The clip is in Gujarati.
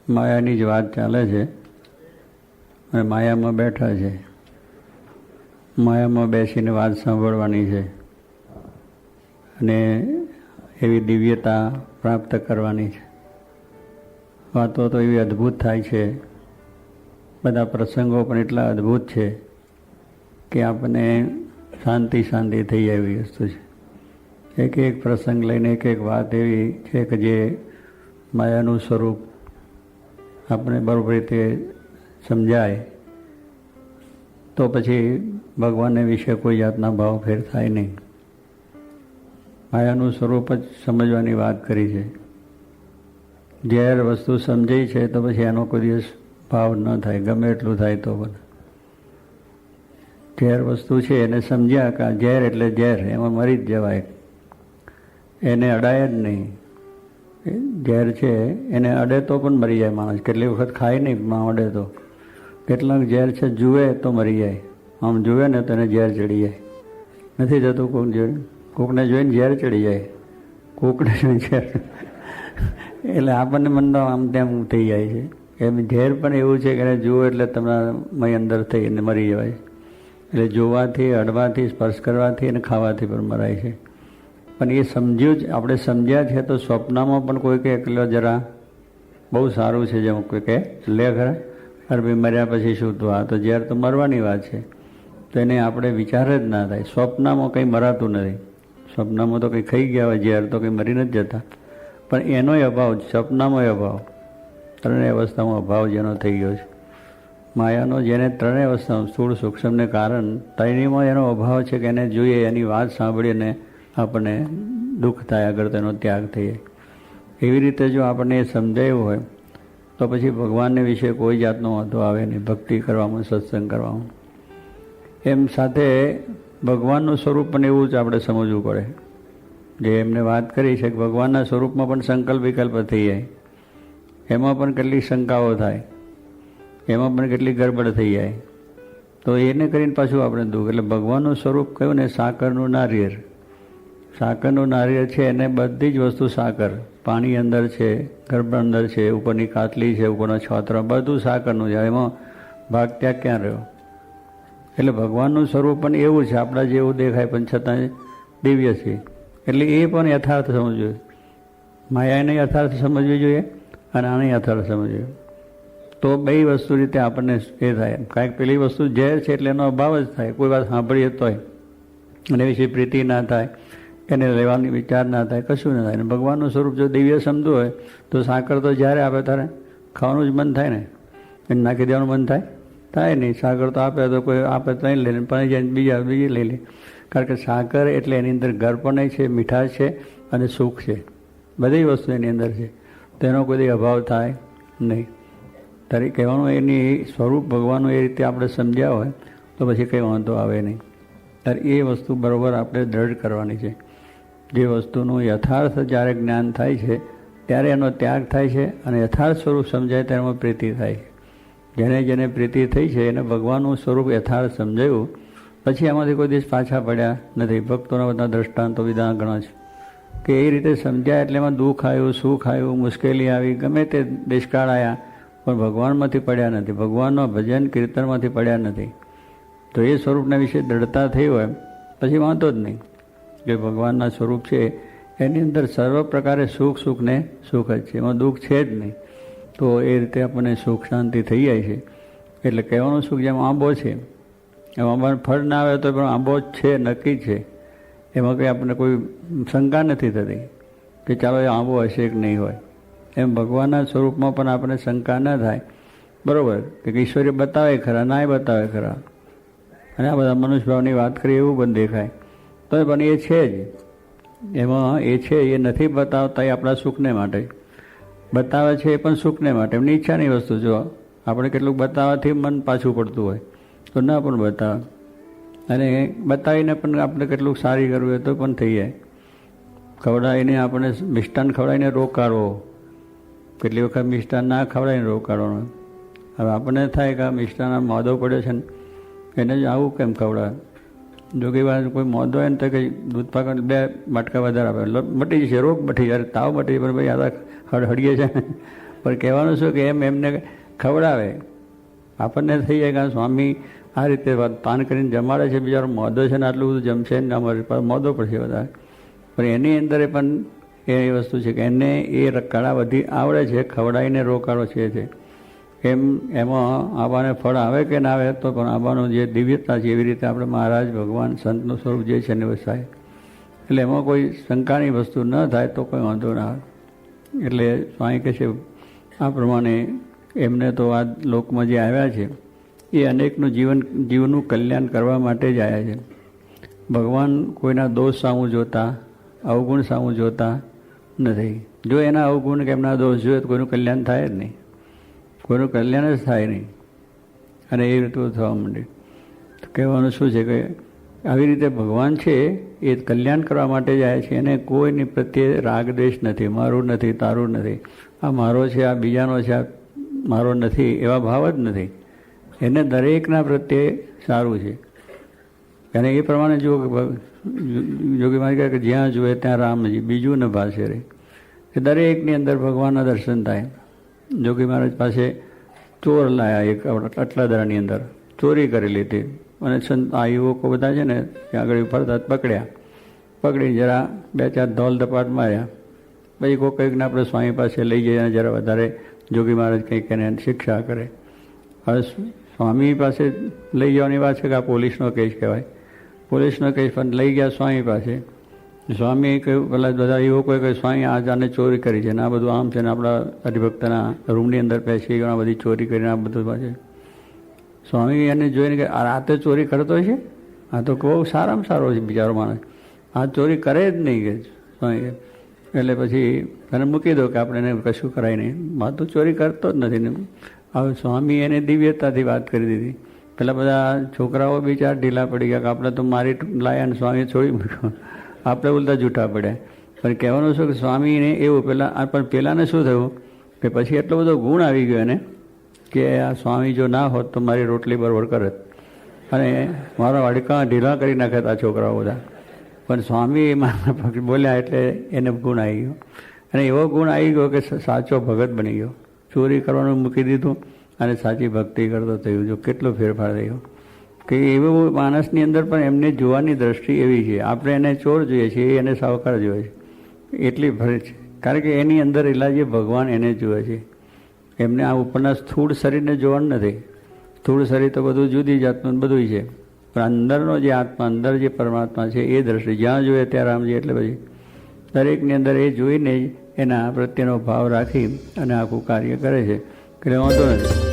માયાની જ વાત ચાલે છે અને માયામાં બેઠા છે. માયામાં બેસીને વાત સાંભળવાની છે અને એવી દિવ્યતા પ્રાપ્ત કરવાની છે. વાતો તો એવી અદ્ભુત થાય છે, બધા પ્રસંગો પણ એટલા અદ્ભુત છે કે આપણને શાંતિ શાંતિ થઈ જાય એવી વસ્તુ છે. એક એક પ્રસંગ લઈને એક એક વાત એવી છે કે જે માયાનું સ્વરૂપ આપણે બરોબર રીતે સમજાય તો પછી ભગવાનને વિશે કોઈ જાતના ભાવ ફેર થાય નહીં. માયાનું સ્વરૂપ જ સમજવાની વાત કરી છે. ઝેર વસ્તુ સમજાય છે તો પછી એનો કોઈ દિવસ ભાવ ન થાય, ગમે એટલું થાય તો પણ. ઝેર વસ્તુ છે એને સમજ્યા કે ઝેર એટલે ઝેર, એમાં મરી જ જવાય, એને અડાય જ નહીં. ઝેર છે એને અડે તો પણ મરી જાય માણસ. કેટલી વખત ખાય નહીં પણ અડે તો. કેટલાક ઝેર છે જુએ તો મરી જાય, આમ જુએ ને તો એને ઝેર ચડી જાય. નથી જતું કોક જોડે, કોકને જોઈને ઝેર ચડી જાય, કોકને જોઈને ઝેર. એટલે આપણને મનનો આમ તેમ થઈ જાય છે. એમ ઝેર પણ એવું છે કે એને જુઓ એટલે તમારા મય અંદર થઈ અને મરી જવાય. એટલે જોવાથી, અડવાથી, સ્પર્શ કરવાથી અને ખાવાથી પણ મરાય છે. પણ એ સમજ્યું જ, આપણે સમજ્યા છે તો સ્વપ્નમાં પણ કોઈ કહે કે જરા બહુ સારું છે, જેમ કોઈ કહે લે ખરા, અરે ભાઈ મર્યા પછી શું તો આ તો ઝેર તો મરવાની વાત છે, તો એને આપણે વિચાર જ ના થાય. સ્વપ્નમાં કંઈ મરાતું નથી. સ્વપ્નમાં તો કંઈ ખાઈ ગયા હોય ઝેર તો કંઈ મરી નથી જતા, પણ એનોય અભાવ, સ્વપ્નમાંય અભાવ, ત્રણેય અવસ્થામાં અભાવ જેનો થઈ ગયો છે. માયાનો જેને ત્રણેય અવસ્થામાં સ્થૂળ સૂક્ષ્મને કારણ ત્રણેયમાં એનો અભાવ છે કે એને જોઈએ, એની વાત સાંભળીને આપણને દુઃખ થાય, આગળ તેનો ત્યાગ થઈ જાય. એવી રીતે જો આપણને એ સમજાયું હોય તો પછી ભગવાનને વિશે કોઈ જાતનો વાંધો આવે નહીં, ભક્તિ કરવામાં, સત્સંગ કરવામાં. એમ સાથે ભગવાનનું સ્વરૂપ પણ એવું જ આપણે સમજવું પડે. જે એમને વાત કરી છે કે ભગવાનના સ્વરૂપમાં પણ સંકલ્પ વિકલ્પ થઈ જાય, એમાં પણ કેટલી શંકાઓ થાય, એમાં પણ કેટલી ગડબડ થઈ જાય. તો એને કરીને પાછું આપણે દુઃખ. એટલે ભગવાનનું સ્વરૂપ કહ્યું ને, સાકરનું નારિયેળ. સાકરનું નારિયેળ છે એને બધી જ વસ્તુ સાકર, પાણી અંદર છે, ગર્ભ અંદર છે, ઉપરની કાતલી છે, ઉપરનો છોતરો, બધું સાકરનું છે. એમાં ભાગ ત્યાં ક્યાં રહ્યો? એટલે ભગવાનનું સ્વરૂપ પણ એવું છે, આપણા જેવું દેખાય પણ છતાં દિવ્ય છે. એટલે એ પણ યથાર્થ સમજવું જોઈએ. માયાને યથાર્થ સમજવી જોઈએ અને આને યથાર્થ સમજવું જોઈએ. તો બે વસ્તુ રીતે આપણને એ થાય. કાંઈક પેલી વસ્તુ ઝેર છે એટલે એનો અભાવ જ થાય. કોઈ વાત સાંભળીએ તોય એને વિશે પ્રીતિ ના થાય, એને લેવાની વિચાર ના થાય, કશું ના થાય. અને ભગવાનનું સ્વરૂપ જો દિવ્ય સમજવું હોય તો સાકર તો જ્યારે આપે ત્યારે ખાવાનું જ મન થાય ને, એને નાખી દેવાનું મન થાય? થાય નહીં. સાકર તો આપે તો કોઈ આપે તો લઈ લે, પણ જાય બીજી લઈ લે. કારણ કે સાકર એટલે એની અંદર ગળપણ છે, મીઠાશ છે અને સુખ છે, બધી વસ્તુ એની અંદર છે. તેનો કોઈ અભાવ થાય નહીં. તારી કહેવાનું એની સ્વરૂપ ભગવાનનું એ રીતે આપણે સમજ્યા હોય તો પછી કંઈ વાંધો આવે નહીં. ત્યારે એ વસ્તુ બરાબર આપણે દ્રઢ કરવાની છે. જે વસ્તુનું યથાર્થ જ્યારે જ્ઞાન થાય છે ત્યારે એનો ત્યાગ થાય છે અને યથાર્થ સ્વરૂપ સમજાય ત્યારે એમાં પ્રીતિ થાય છે. જેને જેને પ્રીતિ થઈ છે એને ભગવાનનું સ્વરૂપ યથાર્થ સમજાયું પછી એમાંથી કોઈ દિવસ પાછા પડ્યા નથી. ભક્તોના બધા દ્રષ્ટાંતો વિધાન ઘણા છે કે એ રીતે સમજ્યા એટલે એમાં દુઃખ આવ્યું, સુખ આવ્યું, મુશ્કેલી આવી, ગમે તે દેશકાળ આવ્યા, પણ ભગવાનમાંથી પડ્યા નથી, ભગવાનનો ભજન કીર્તનમાંથી પડ્યા નથી. તો એ સ્વરૂપના વિશે દ્રઢતા થઈ હોય પછી વાંધો જ નહીં કે ભગવાનના સ્વરૂપ છે એની અંદર સર્વ પ્રકારે સુખ ને સુખ જ છે, એમાં દુઃખ છે જ નહીં. તો એ રીતે આપણને સુખ શાંતિ થઈ જાય છે. એટલે કહેવાનું સુખ જેમ આંબો છે, એમ આંબાનું ફળ ના આવે તો પણ આંબો જ છે, નક્કી છે, એમાં કંઈ આપણને કોઈ શંકા નથી થતી કે ચાલો એ આંબો હશે કે નહીં હોય. એમ ભગવાનના સ્વરૂપમાં પણ આપણને શંકા ન થાય. બરાબર કે ઈશ્વરે બતાવે ખરા, ના બતાવે ખરા. અને આ બધા મનુષ્ય ભાવની વાત કરીએ એવું પણ દેખાય તો પણ એ છે જ, એમાં એ છે, એ નથી બતાવતા એ આપણા સુખને માટે બતાવે છે, એ પણ સુખને માટે. એમની ઈચ્છાની વસ્તુ. જો આપણે કેટલુંક બતાવવાથી મન પાછું પડતું હોય તો ના પણ બતાવે, અને બતાવીને પણ આપણે કેટલુંક સારી કરવું હોય તો પણ થઈ જાય. ખવડાવીને આપણે મિષ્ટાન ખવડાવીને રોકાડવો, કેટલી વખત મિષ્ટાન ના ખવડાવીને રોકાડવાનું. હવે આપણને થાય કે આ મિષ્ટાન મોદો પડ્યો છે ને એને જ આવું કેમ ખવડાવે. જો કઈ વાર કોઈ મોદો હોય ને તો કંઈ દૂધ પાક 2 માટકા વધારે આપે, મટી જશે, રોગ મટી જાય, તાવ મટી જાય, પણ ભાઈ આ હળીએ છે પણ કહેવાનું શું કે એમને ખવડાવે. આપણને થઈ જાય કે સ્વામી આ રીતે પાન કરીને જમાડે છે, બિચારો મોદો છે ને આટલું બધું જમશે ને અમારી પાસે મોદો પડશે વધારે. પણ એની અંદર પણ એ વસ્તુ છે કે એને એ કળા બધી આવડે છે, ખવડાવીને રોકાણો છે. એમાં આબાને ફળ આવે કે ના આવે તો પણ આબાનું જે દિવ્યતા છે એવી રીતે આપણે મહારાજ ભગવાન સંતનું સ્વરૂપ જે છે ને વસાય. એટલે એમાં કોઈ શંકાની વસ્તુ ન થાય તો કોઈ વાંધો ના આવે. એટલે સ્વામી કહે છે આ પ્રમાણે એમને તો આ લોકમાં જે આવ્યા છે એ અનેકનું જીવનનું કલ્યાણ કરવા માટે જ આવ્યા છે. ભગવાન કોઈના દોષ સામું જોતા, અવગુણ સામું જોતા નથી. જો એના અવગુણ કે એમના દોષ જોઈએ તો કોઈનું કલ્યાણ થાય જ નહીં, કોઈનું કલ્યાણ જ થાય નહીં. અને એ રીતે થવા માંડે. તો કહેવાનું શું છે કે આવી રીતે ભગવાન છે એ કલ્યાણ કરવા માટે જ આવ્યા છે. એને કોઈની પ્રત્યે રાગ દ્વેષ નથી, મારું નથી, તારું નથી, આ મારો છે, આ બીજાનો છે, આ મારો નથી, એવા ભાવ જ નથી. એને દરેકના પ્રત્યે સારું છે. અને એ પ્રમાણે જો યોગી મહારાજ કહે કે જ્યાં જુએ ત્યાં રામજી, બીજું ન ભાષે રહે. એ દરેકની અંદર ભગવાનના દર્શન થાય. યોગી મહારાજ પાસે ચોર લાયા એક અટલાદરાની અંદર, ચોરી કરેલી હતી. અને આ યુવકો બધા છે ને ત્યાં આગળ ફરતા પકડી જરા 2-4 ધોલ ધપાટ માર્યા. પછી કંઈકને આપણે સ્વામી પાસે લઈ જઈએ અને જરા વધારે યોગી મહારાજ કંઈક એને શિક્ષા કરે. હવે સ્વામી પાસે લઈ જવાની વાત છે કે આ પોલીસનો કેસ કહેવાય. પોલીસનો કેસ પણ લઈ ગયા સ્વામી પાસે. સ્વામીએ કહ્યું, પેલા બધા યુવકોએ કહ્યું સ્વામી આને ચોરી કરી છે ને આ બધું આમ છે ને આપણા હરિભક્તના રૂમની અંદર પેસી ગયો, બધી ચોરી કરીને આ બધું પાસે. સ્વામી એને જોઈને કે આ રાતે ચોરી કરતો છે, આ તો બહુ સારામાં સારો છે બિચારો માણસ, આ ચોરી કરે જ નહીં કે સ્વામી. એટલે પછી તને મૂકી દો કે આપણે એને કશું કરાય નહીં, આ તો ચોરી કરતો જ નથી ને. હવે સ્વામી એને દિવ્યતાથી વાત કરી દીધી. પેલા બધા છોકરાઓ બિચારા ઢીલા પડી ગયા કે આપણે તો મારી લાયા ને સ્વામી છોડી મૂક્યો, આપણે ઉલટા જૂઠા પડ્યા. પણ કહેવાનું શું કે સ્વામીને એવું પણ પહેલાંને શું થયું કે પછી એટલો બધો ગુણ આવી ગયો એને કે આ સ્વામી જો ના હોત તો મારી રોટલી બરોબર કરત અને મારા વાડકા ઢીલા કરી નાખ્યા હતા છોકરાઓ બધા. પણ સ્વામી મારા બોલ્યા એટલે એને ગુણ આવી ગયો. અને એવો ગુણ આવી ગયો કે સાચો ભગત બની ગયો. ચોરી કરવાનું મૂકી દીધું અને સાચી ભક્તિ કરતો થયું. જો કેટલો ફેરફાર થયો કે એવું માણસની અંદર પણ એમને જોવાની દ્રષ્ટિ એવી છે. આપણે એને ચોર જોઈએ છીએ, એને સાવકાર જોઈએ છે, એટલી ભરે છે. કારણ કે એની અંદર એટલા જે ભગવાન એને જુએ છે. એમને આ ઉપરના સ્થૂળ શરીરને જોવાનું નથી. સ્થૂળ શરીર તો બધું જુદી જાતનું બધું છે, પણ અંદરનો જે આત્મા, અંદર જે પરમાત્મા છે એ દ્રષ્ટિ જ્યાં જોઈએ ત્યાં રામજી. એટલે પછી દરેકની અંદર એ જોઈને જ એના પ્રત્યેનો ભાવ રાખી અને આખું કાર્ય કરે છે. એટલે વાંધો નથી.